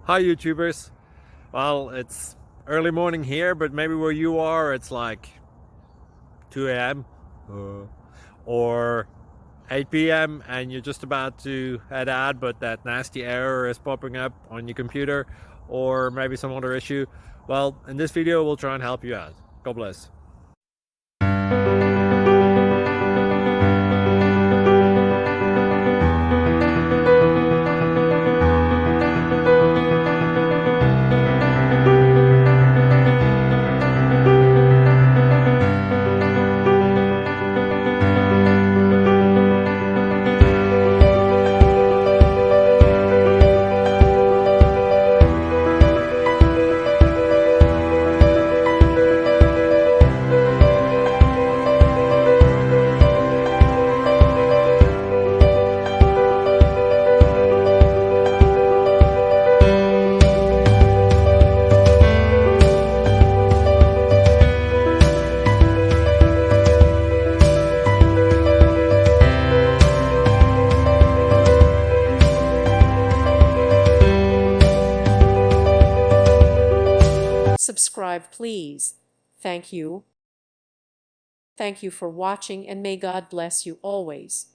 Hi YouTubers. Well, it's early morning here, but maybe where you are it's like 2 a.m. Or 8 p.m. and you're just about to head out, but that nasty error is popping up on your computer, or maybe some other issue. Well, in this video we'll try and help you out. God bless. Subscribe, please. Thank you. Thank you for watching, and may God bless you always.